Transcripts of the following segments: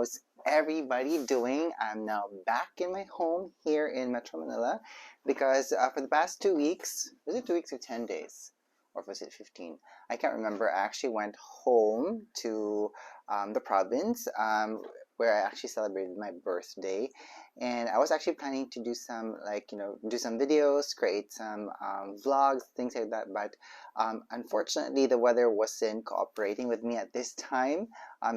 how's everybody doing? I'm now back in my home here in Metro Manila because for the past 2 weeks, was it 2 weeks or 10 days? Or was it 15? I can't remember. I actually went home to the province where I actually celebrated my birthday. And I was actually planning to do some, do some videos, create some vlogs, things like that. But unfortunately, the weather wasn't cooperating with me at this time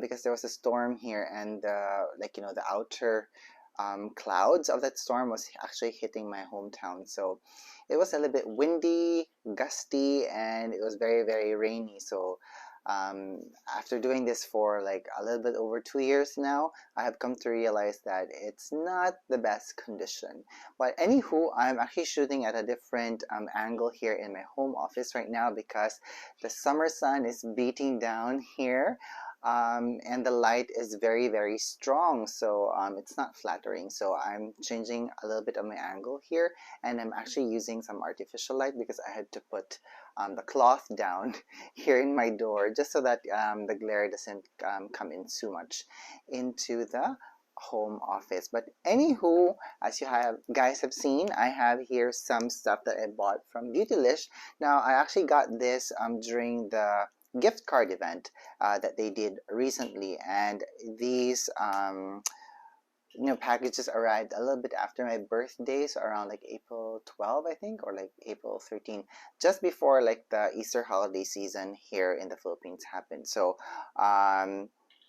because there was a storm here, and the outer clouds of that storm was actually hitting my hometown. So it was a little bit windy, gusty, and it was very, very rainy. So after doing this for like a little bit over 2 years now, I have come to realize that it's not the best condition. But anywho, I'm actually shooting at a different angle here in my home office right now because the summer sun is beating down here. And the light is very, very strong, so it's not flattering. So I'm changing a little bit of my angle here, and I'm actually using some artificial light because I had to put the cloth down here in my door just so that the glare doesn't come in too much into the home office. But anywho, as you guys have seen, I have here some stuff that I bought from Beautylish. Now I actually got this during the gift card event that they did recently, and these packages arrived a little bit after my birthday, so around like April 12, I think, or like April 13, just before like the Easter holiday season here in the Philippines happened. So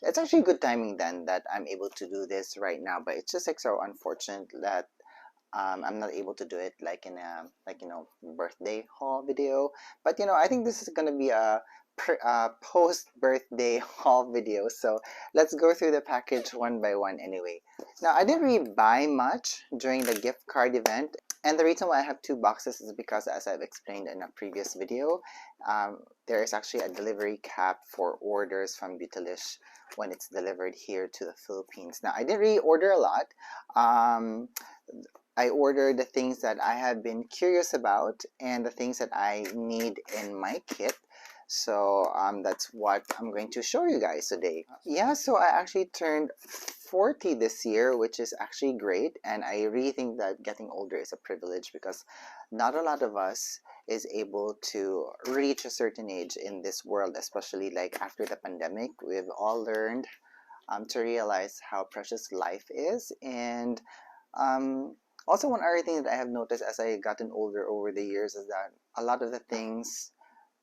it's actually good timing then that I'm able to do this right now, but it's just like so unfortunate that I'm not able to do it like in a birthday haul video. But I think this is gonna be a post birthday haul video, so let's go through the package one by one anyway. Now I didn't really buy much during the gift card event, and the reason why I have two boxes is because, as I've explained in a previous video, there is actually a delivery cap for orders from Beautylish when it's delivered here to the Philippines. Now I didn't really order a lot. I ordered the things that I have been curious about and the things that I need in my kit. So that's what I'm going to show you guys today. Yeah, so I actually turned 40 this year, which is actually great. And I really think that getting older is a privilege because not a lot of us is able to reach a certain age in this world, especially like after the pandemic. We've all learned to realize how precious life is. And also, one other thing that I have noticed as I gotten older over the years is that a lot of the things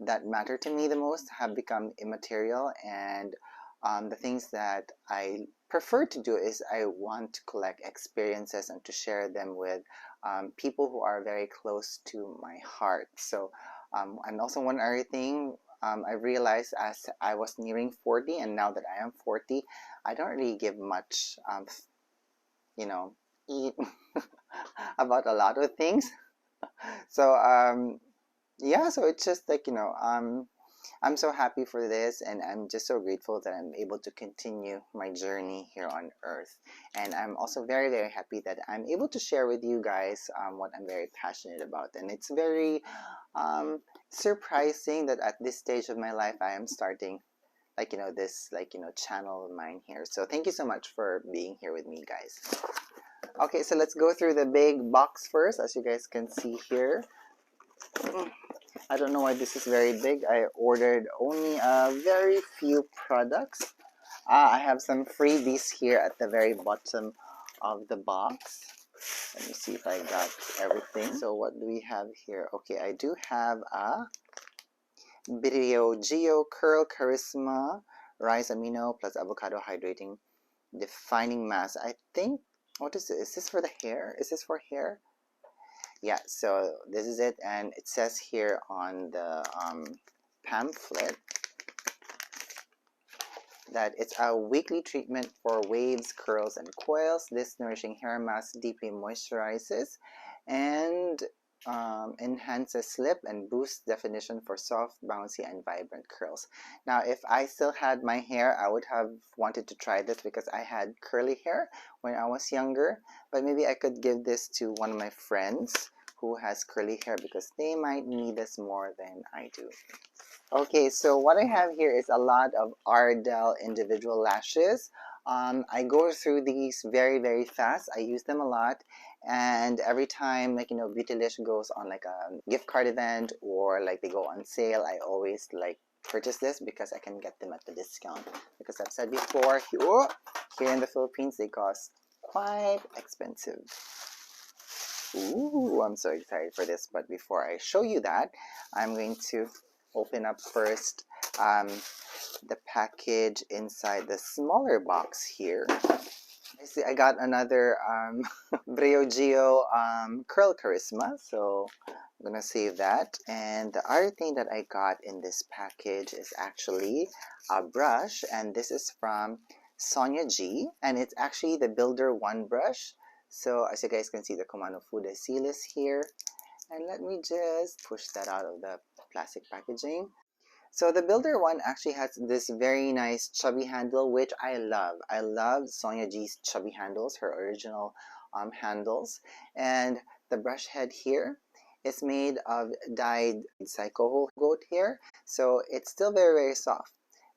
that matter to me the most have become immaterial, and the things that I prefer to do is I want to collect experiences and to share them with people who are very close to my heart. So, and also one other thing I realized as I was nearing 40, and now that I am 40, I don't really give much, eat about a lot of things. So yeah, so it's just like I'm so happy for this, and I'm just so grateful that I'm able to continue my journey here on earth. And I'm also very, very happy that I'm able to share with you guys what I'm very passionate about. And it's very surprising that at this stage of my life I am starting this channel of mine here. So thank you so much for being here with me, guys. Okay, so let's go through the big box first. As you guys can see here, I don't know why this is very big. I ordered only a very few products. I have some freebies here at the very bottom of the box. Let me see if I got everything. So what do we have here? Okay, I do have a Video Geo Curl Charisma Rice Amino plus Avocado Hydrating Defining Mask. I think, what is this? Is this for the hair? Is this for hair? Yeah, so this is it, and it says here on the pamphlet that it's a weekly treatment for waves, curls, and coils. This nourishing hair mask deeply moisturizes and enhances slip and boosts definition for soft, bouncy, and vibrant curls. Now, if I still had my hair, I would have wanted to try this because I had curly hair when I was younger, but maybe I could give this to one of my friends who has curly hair because they might need this more than I do. Okay, so what I have here is a lot of Ardell individual lashes. I go through these very fast. I use them a lot, and every time, like, you know, Beautylish goes on like a gift card event or like they go on sale, I always like purchase this because I can get them at the discount. Because I've said before, here in the Philippines, they cost quite expensive. Ooh, I'm so excited for this. But before I show you that, I'm going to open up first the package inside the smaller box here. I see I got another Briogeo Curl Charisma, so I'm gonna save that. And the other thing that I got in this package is actually a brush, and this is from Sonia G, and it's actually the Builder 1 brush. So as you guys can see, the Kumano Fude seal is here. And let me just push that out of the plastic packaging. So the Builder 1 actually has this very nice chubby handle, which I love. I love Sonia G's chubby handles, her original handles. And the brush head here is made of dyed Psycho goat hair. So it's still very soft,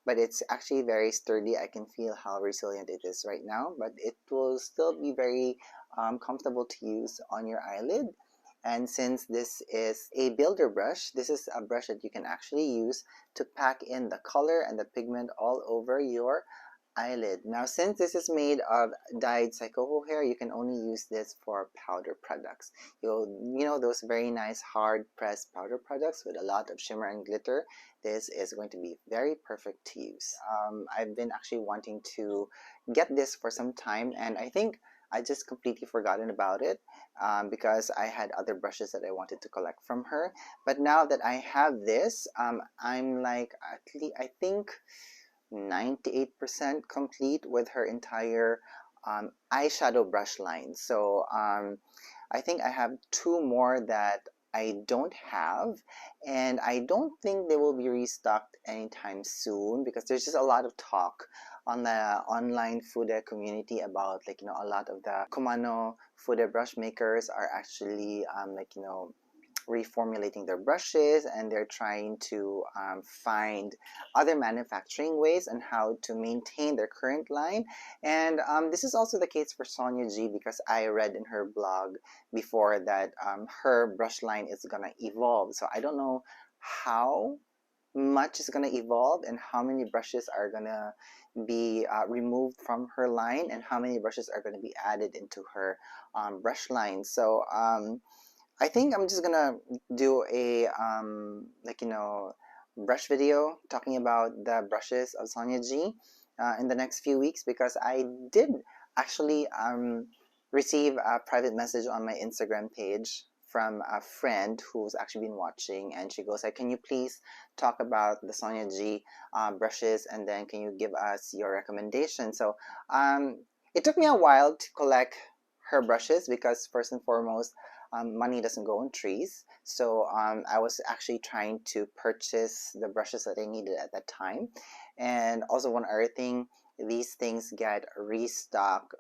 but it's actually very sturdy. I can feel how resilient it is right now, but it will still be very comfortable to use on your eyelid. And since this is a builder brush, this is a brush that you can actually use to pack in the color and the pigment all over your eyelid. Now, since this is made of dyed Psycho hair, you can only use this for powder products. You know those very nice hard pressed powder products with a lot of shimmer and glitter. This is going to be very perfect to use. I've been actually wanting to get this for some time, and I think I just completely forgotten about it because I had other brushes that I wanted to collect from her. But now that I have this, I'm like, at least, I think 98% complete with her entire eyeshadow brush line. So I think I have 2 more that I don't have, and I don't think they will be restocked anytime soon because there's just a lot of talk on the online food community about, like, you know, a lot of the Kumano food brush makers are actually like, you know, reformulating their brushes, and they're trying to find other manufacturing ways on how to maintain their current line. And this is also the case for Sonia G, because I read in her blog before that her brush line is gonna evolve. So I don't know how much is gonna evolve and how many brushes are gonna be removed from her line and how many brushes are going to be added into her brush line. So I think I'm just gonna do a like, you know, brush video talking about the brushes of Sonia G in the next few weeks, because I did actually receive a private message on my Instagram page from a friend who's actually been watching, and she goes like, can you please talk about the Sonia G brushes, and then can you give us your recommendation? So it took me a while to collect her brushes because first and foremost, money doesn't grow on trees. So I was actually trying to purchase the brushes that I needed at that time. And also one other thing, these things get restocked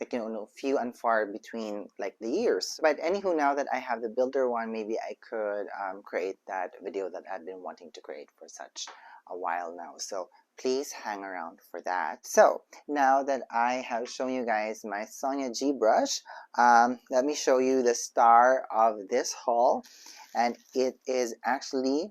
like, you know, few and far between like the years. But anywho, now that I have the builder one, maybe I could create that video that I've been wanting to create for such a while now. So please hang around for that. So now that I have shown you guys my Sonia G brush, let me show you the star of this haul, and it is actually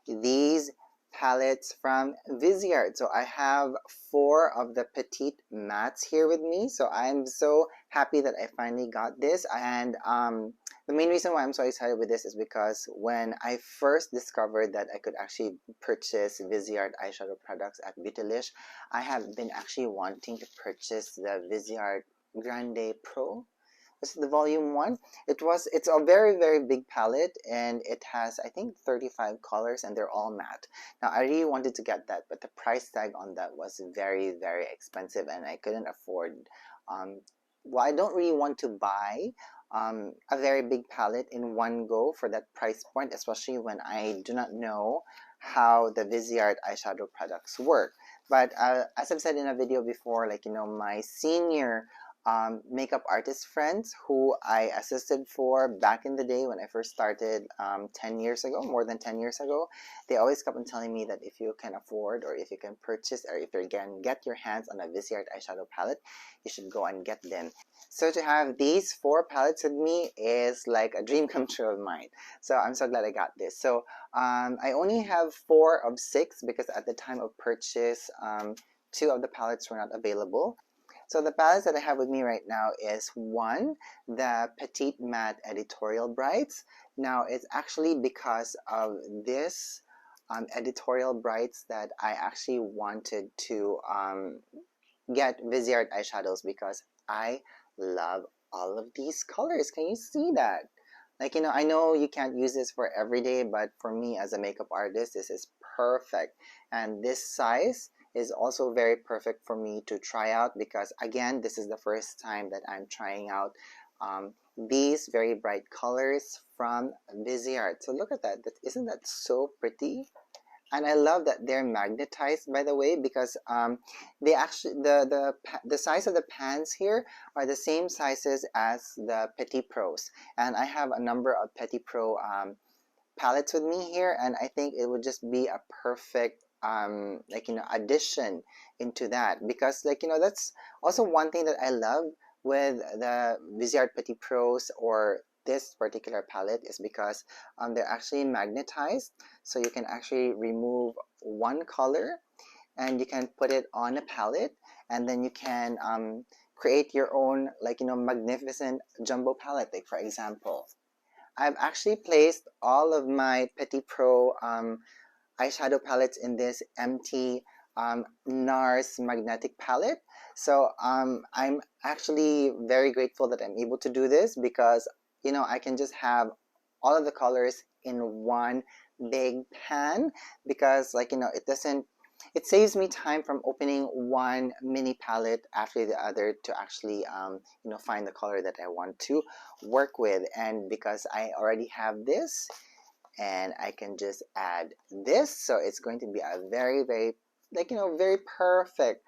these palettes from Viseart. So I have 4 of the Petite mattes here with me, so I'm so happy that I finally got this. And the main reason why I'm so excited with this is because when I first discovered that I could actually purchase Viseart eyeshadow products at Beautylish, I have been actually wanting to purchase the Viseart Grande Pro. This is the volume 1. It's a very big palette, and it has, I think, 35 colors, and they're all matte. Now I really wanted to get that, but the price tag on that was very expensive, and I couldn't afford. Well, I don't really want to buy a very big palette in one go for that price point, especially when I do not know how the Viseart eyeshadow products work. But as I've said in a video before, like, you know, my senior makeup artist friends who I assisted for back in the day when I first started 10 years ago, more than 10 years ago. They always kept on telling me that if you can afford or if you can purchase or if you can get your hands on a Viseart eyeshadow palette, you should go and get them. So to have these 4 palettes with me is like a dream come true of mine. So I'm so glad I got this. So I only have 4 of 6 because at the time of purchase, 2 of the palettes were not available. So the palettes that I have with me right now is one, the Petite Matte Editorial Brights. Now it's actually because of this editorial brights that I actually wanted to get Viseart eyeshadows because I love all of these colors. Can you see that? Like, I know you can't use this for every day, but for me as a makeup artist, this is perfect. And this size is also very perfect for me to try out because, again, this is the first time that I'm trying out these very bright colors from Viseart. So look at that. Isn't that so pretty? And I love that they're magnetized, by the way, because they actually the size of the pans here are the same sizes as the Petit Pros, and I have a number of Petit Pro palettes with me here, and I think it would just be a perfect addition into that because that's also one thing that I love with the Viseart Petit Pros or this particular palette is because they're actually magnetized, so you can actually remove one color and you can put it on a palette, and then you can create your own magnificent jumbo palette. Like for example, I've actually placed all of my Petit Pro eyeshadow palettes in this empty NARS magnetic palette. So I'm actually very grateful that I'm able to do this because I can just have all of the colors in one big pan because it saves me time from opening one mini palette after the other to actually find the color that I want to work with. And because I already have this and I can just add this, so it's going to be a very very perfect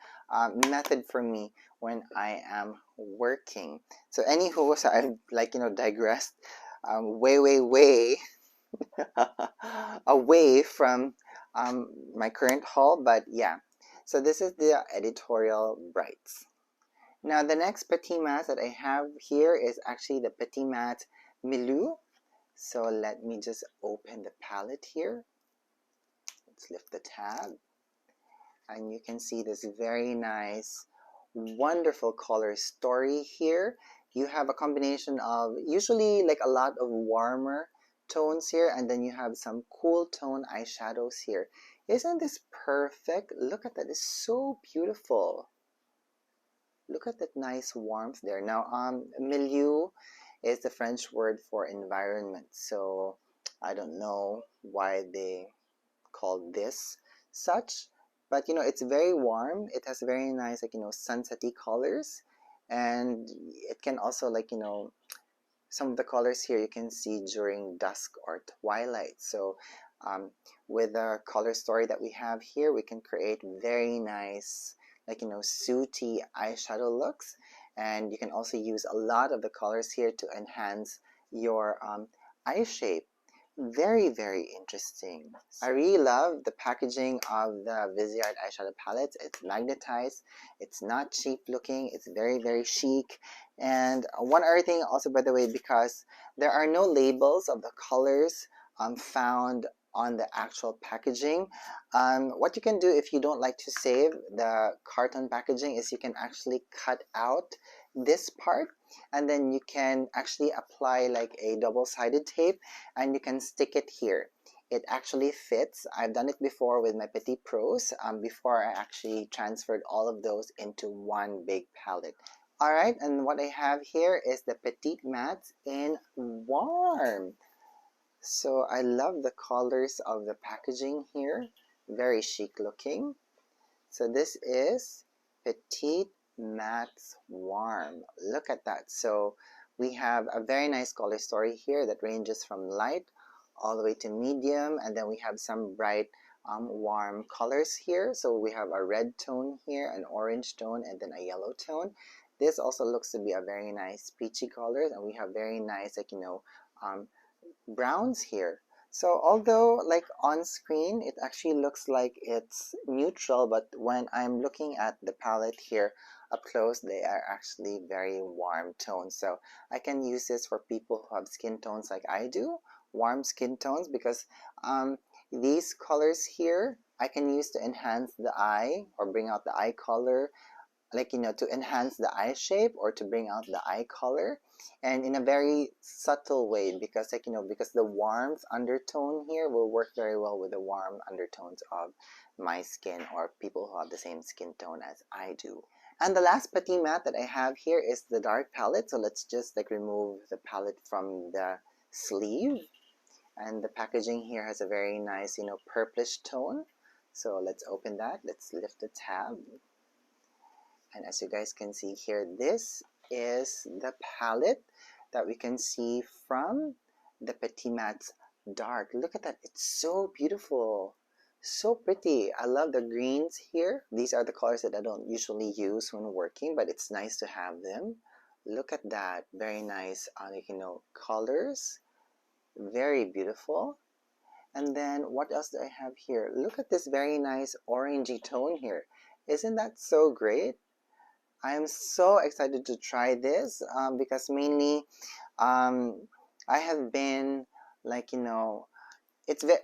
method for me when I am working. So anywho, so I've digressed way away from my current haul, but yeah. So this is the editorial brights. Now the next Petit Matte that I have here is actually the Petit Matte Milou. So let me just open the palette here. Let's lift the tab. And you can see this very nice, wonderful color story here. You have a combination of usually like a lot of warmer tones here, and then you have some cool tone eyeshadows here. Isn't this perfect? Look at that. It's so beautiful. Look at that nice warmth there. Now, milieu is the French word for environment. So I don't know why they call this such, but it's very warm. It has very nice sunsetty colors, and it can also some of the colors here you can see during dusk or twilight. So with the color story that we have here, we can create very nice sooty eyeshadow looks, and you can also use a lot of the colors here to enhance your eye shape. Very interesting. I really love the packaging of the Viseart eyeshadow palettes. It's magnetized, it's not cheap looking, it's very chic. And one other thing also, by the way, because there are no labels of the colors found on the actual packaging, what you can do if you don't like to save the carton packaging is you can actually cut out this part, and then you can actually apply like a double-sided tape and you can stick it here. It actually fits. I've done it before with my Petit Pros before I actually transferred all of those into one big palette. Alright, and what I have here is the Petite Matte in Warm. So I love the colors of the packaging here. Very chic looking. So this is Petite Matte Warm. Look at that. So we have a very nice color story here that ranges from light all the way to medium, and then we have some bright warm colors here. So we have a red tone here, an orange tone, and then a yellow tone. This also looks to be a very nice peachy color, and we have very nice, like, browns here. So although like on screen it actually looks like it's neutral, but when I'm looking at the palette here up close, they are actually very warm tones. So I can use this for people who have skin tones like I do, warm skin tones, because these colors here I can use to enhance the eye or bring out the eye color, like, to enhance the eye shape or to bring out the eye color, and in a very subtle way, because, like, because the warmth undertone here will work very well with the warm undertones of my skin or people who have the same skin tone as I do. And the last Petit matte that I have here is the dark palette. So let's just like remove the palette from the sleeve, and the packaging here has a very nice, purplish tone. So let's open that. Let's lift the tab. And as you guys can see here, this is the palette that we can see from the Petit Matte's Dark. Look at that. It's so beautiful. So pretty. I love the greens here. These are the colors that I don't usually use when working, but it's nice to have them. Look at that. Very nice, colors. Very beautiful. And then what else do I have here? Look at this very nice orangey tone here. Isn't that so great? I am so excited to try this because mainly I have been like, it's very,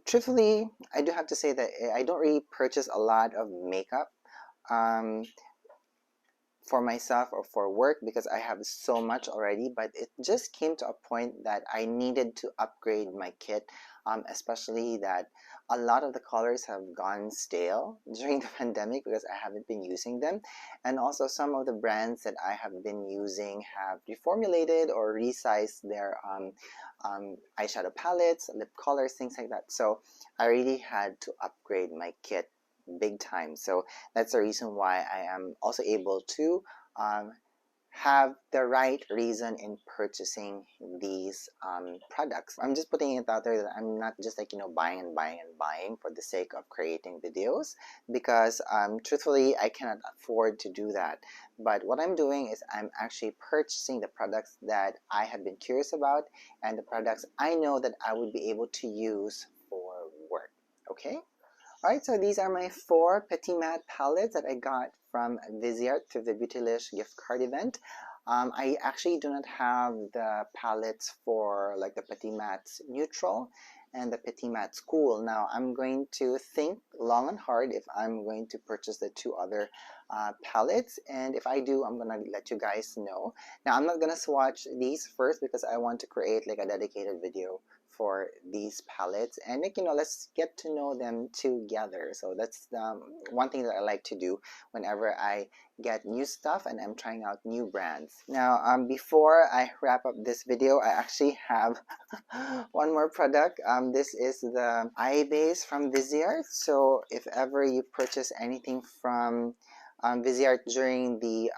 truthfully, I do have to say that I don't really purchase a lot of makeup for myself or for work because I have so much already, but it just came to a point that I needed to upgrade my kit, especially that a lot of the colors have gone stale during the pandemic because I haven't been using them, and also some of the brands that I have been using have reformulated or resized their eyeshadow palettes, lip colors, things like that. So I really had to upgrade my kit big time. So that's the reason why I am also able to have the right reason in purchasing these products. I'm just putting it out there that I'm not just like, buying and buying and buying for the sake of creating videos, because truthfully I cannot afford to do that. But what I'm doing is I'm actually purchasing the products that I have been curious about and the products I know that I would be able to use for work. Okay? Alright, so these are my 4 Petit Matte palettes that I got from Viseart through the Beautylish gift card event. I actually do not have the palettes for like the Petit Matte's Neutral and the Petit Matte's Cool. Now I'm going to think long and hard if I'm going to purchase the 2 other palettes, and if I do, I'm gonna let you guys know. Now I'm not gonna swatch these first because I want to create like a dedicated video for these palettes, and like, let's get to know them together. So that's one thing that I like to do whenever I get new stuff and I'm trying out new brands. Now before I wrap up this video, I actually have one more product. This is the eye base from Viseart. So if ever you purchase anything from Viseart during the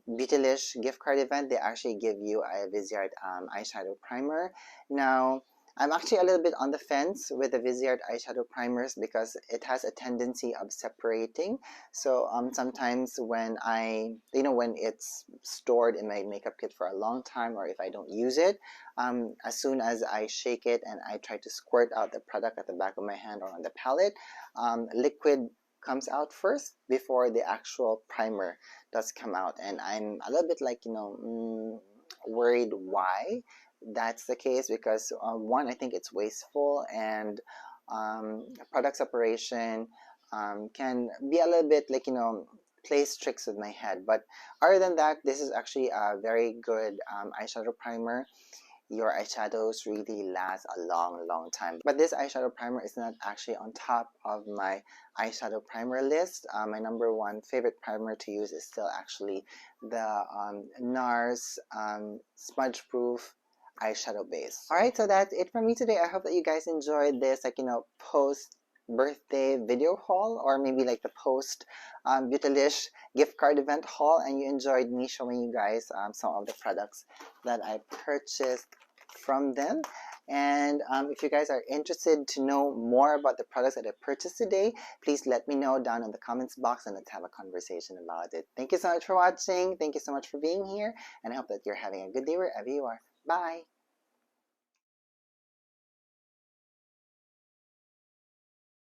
Beautylish gift card event, they actually give you a Viseart eyeshadow primer. Now I'm actually a little bit on the fence with the Viseart eyeshadow primers because it has a tendency of separating. So sometimes when when it's stored in my makeup kit for a long time, or if I don't use it, as soon as I shake it and I try to squirt out the product at the back of my hand or on the palette, liquid comes out first before the actual primer does come out. And I'm a little bit like, worried why that's the case, because one, I think it's wasteful, and product separation can be a little bit like, plays tricks with my head. But other than that, this is actually a very good eyeshadow primer. Your eyeshadows really last a long time. But this eyeshadow primer is not actually on top of my eyeshadow primer list. My number 1 favorite primer to use is still actually the NARS smudge proof eyeshadow base. Alright, so that's it from me today. I hope that you guys enjoyed this, like, post birthday video haul, or maybe like the post Beautylish gift card event haul, and you enjoyed me showing you guys some of the products that I purchased from them. And if you guys are interested to know more about the products that I purchased today, please let me know down in the comments box and let's have a conversation about it. Thank you so much for watching. Thank you so much for being here. And I hope that you're having a good day wherever you are. Bye.